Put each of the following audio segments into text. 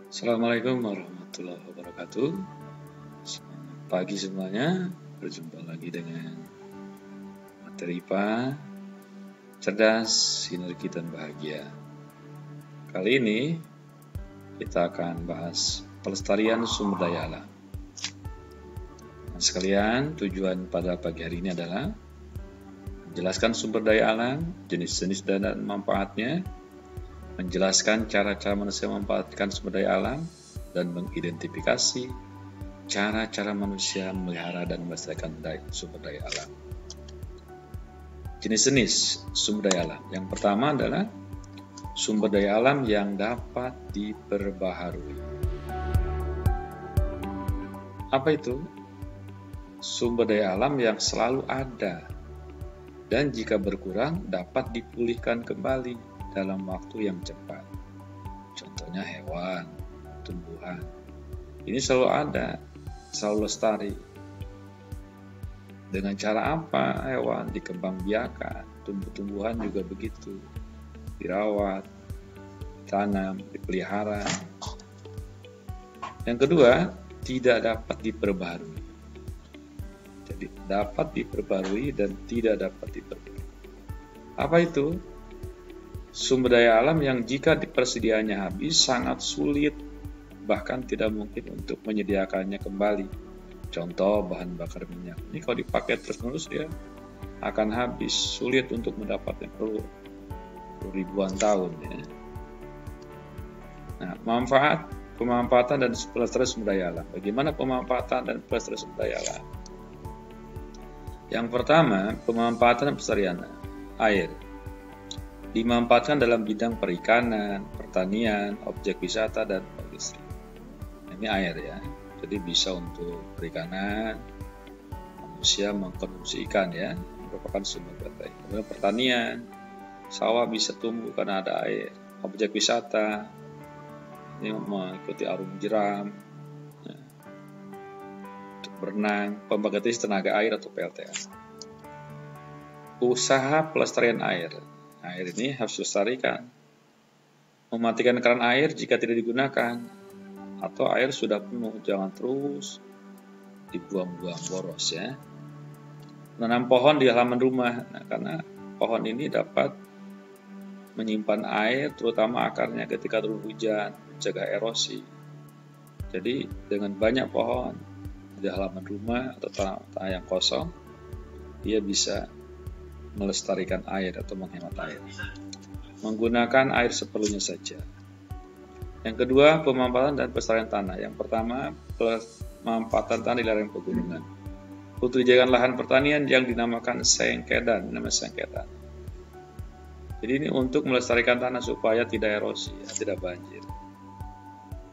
Assalamualaikum warahmatullahi wabarakatuh. Selamat pagi semuanya. Berjumpa lagi dengan materi IPA Cerdas, Sinergi, dan Bahagia. Kali ini kita akan bahas pelestarian sumber daya alam. Nah, sekalian, tujuan pada pagi hari ini adalah menjelaskan sumber daya alam, jenis-jenis dan manfaatnya, menjelaskan cara-cara manusia memanfaatkan sumber daya alam, dan mengidentifikasi cara-cara manusia memelihara dan melestarikan sumber daya alam. Jenis-jenis sumber daya alam. Yang pertama adalah sumber daya alam yang dapat diperbaharui. Apa itu? Sumber daya alam yang selalu ada dan jika berkurang dapat dipulihkan kembali dalam waktu yang cepat. Contohnya hewan, tumbuhan. Ini selalu ada, selalu lestari. Dengan cara apa? Hewan dikembangbiakan, tumbuh-tumbuhan juga begitu. Dirawat, ditanam, dipelihara. Yang kedua, tidak dapat diperbarui. Jadi dapat diperbarui dan tidak dapat diperbarui. Apa itu? Sumber daya alam yang jika persediaannya habis sangat sulit, bahkan tidak mungkin untuk menyediakannya kembali. Contoh bahan bakar minyak. Ini kalau dipakai terus-menerus ya akan habis, sulit untuk mendapatnya, perlu ribuan tahun ya. Nah, pemanfaatan dan pelestarian sumber daya alam. Bagaimana pemanfaatan dan pelestarian sumber daya alam? Yang pertama, pemanfaatan dan pelestarian air. Dimanfaatkan dalam bidang perikanan, pertanian, objek wisata, dan industri. Ini air ya, jadi bisa untuk perikanan, manusia mengkonsumsi ikan ya, merupakan sumber daya. Kemudian pertanian, sawah bisa tumbuh karena ada air. Objek wisata, ini mengikuti arung jeram, ya, untuk berenang, pembangkit tenaga air atau PLTA. Usaha pelestarian air. Air ini harus dilestarikan. Mematikan keran air jika tidak digunakan, atau air sudah penuh, jangan terus dibuang-buang boros ya. Menanam pohon di halaman rumah, nah, karena pohon ini dapat menyimpan air, terutama akarnya ketika turun hujan, mencegah erosi. Jadi dengan banyak pohon di halaman rumah atau tanah yang kosong, dia bisa melestarikan air atau menghemat air. Menggunakan air seperlunya saja. Yang kedua, pemanfaatan dan pelestarian tanah. Yang pertama, pemanfaatan tanah di lereng pegunungan. Untuk dijadikan lahan pertanian yang dinamakan sengkedan, Jadi ini untuk melestarikan tanah supaya tidak erosi, tidak banjir.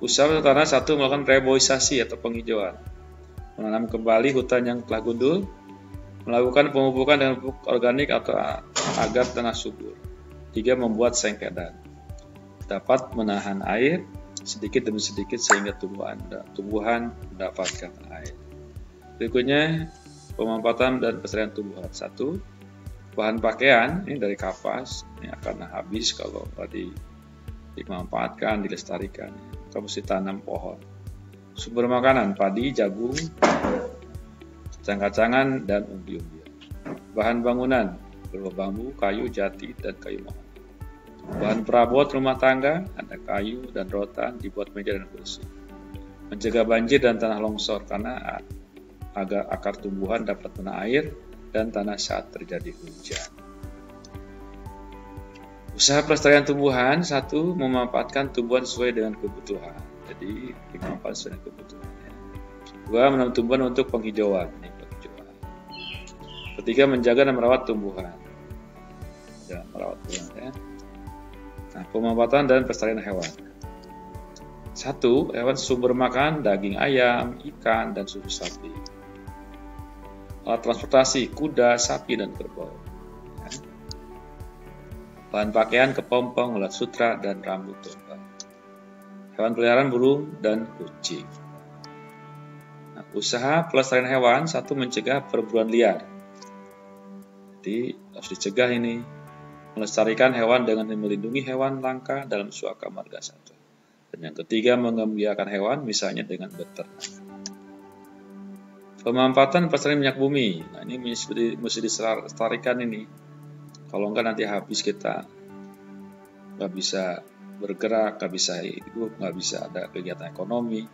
Usaha tanah satu, melakukan reboisasi atau penghijauan. Menanam kembali hutan yang telah gundul, melakukan pemupukan dengan pupuk organik atau agar tanah subur. 3. Membuat sengkedan. Dapat menahan air sedikit demi sedikit sehingga tumbuhan mendapatkan air. Berikutnya, pemanfaatan dan pelestarian tumbuhan. 1. Bahan pakaian, ini dari kapas, ini akan habis kalau dimanfaatkan, dilestarikan. Kita mesti tanam pohon. Sumber makanan, padi, jagung, kacang-kacangan, dan umbi-umbian. Bahan bangunan, berupa bambu, kayu, jati, dan kayu mahoni. Bahan perabot rumah tangga, ada kayu dan rotan, dibuat meja dan kursi. Mencegah banjir dan tanah longsor, karena agar akar tumbuhan dapat menahan air dan tanah saat terjadi hujan. Usaha pelestarian tumbuhan. 1. Memanfaatkan tumbuhan sesuai dengan kebutuhan. Jadi dimanfaatkan sesuai dengan kebutuhan. 2. Menanam tumbuhan untuk penghijauan. 3. Menjaga dan merawat tumbuhan. Ya. Nah, pemanfaatan dan pelestarian hewan. 1. Hewan sumber makan, daging ayam, ikan, dan susu sapi. Alat transportasi, kuda, sapi, dan kerbau. Ya. Bahan pakaian, kepompong, ulat sutra, dan rambut domba. Hewan peliharaan, burung, dan kucing. Nah, usaha pelestarian hewan. 1. Mencegah perburuan liar. Jadi harus dicegah ini. Melestarikan hewan dengan melindungi hewan langka dalam suaka marga satwa. Dan yang ketiga, mengembirakan hewan, misalnya dengan beternak. Pemanfaatan pelestarian minyak bumi. Nah, ini mesti dilestarikan ini. Kalau enggak nanti habis kita nggak bisa bergerak, nggak bisa hidup, nggak bisa ada kegiatan ekonomi,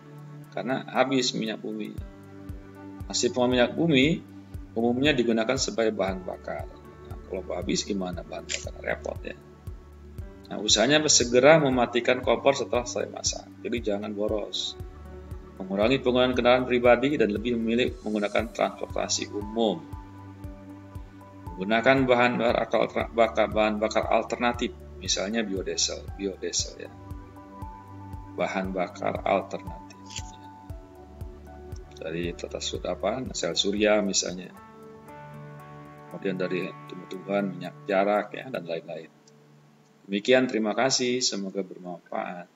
karena habis minyak bumi. Hasil pengolahan minyak bumi umumnya digunakan sebagai bahan bakar. Nah, kalau habis gimana bahan bakar? Repot ya. Nah, usahanya segera mematikan kompor setelah selesai masak. Jadi jangan boros. Mengurangi penggunaan kendaraan pribadi dan lebih memilih menggunakan transportasi umum. Menggunakan bahan bakar alternatif, misalnya biodiesel ya. Bahan bakar alternatif. Dari sel surya misalnya. Kemudian dari tumbuh-tumbuhan, minyak jarak ya, dan lain-lain. Demikian, terima kasih, semoga bermanfaat.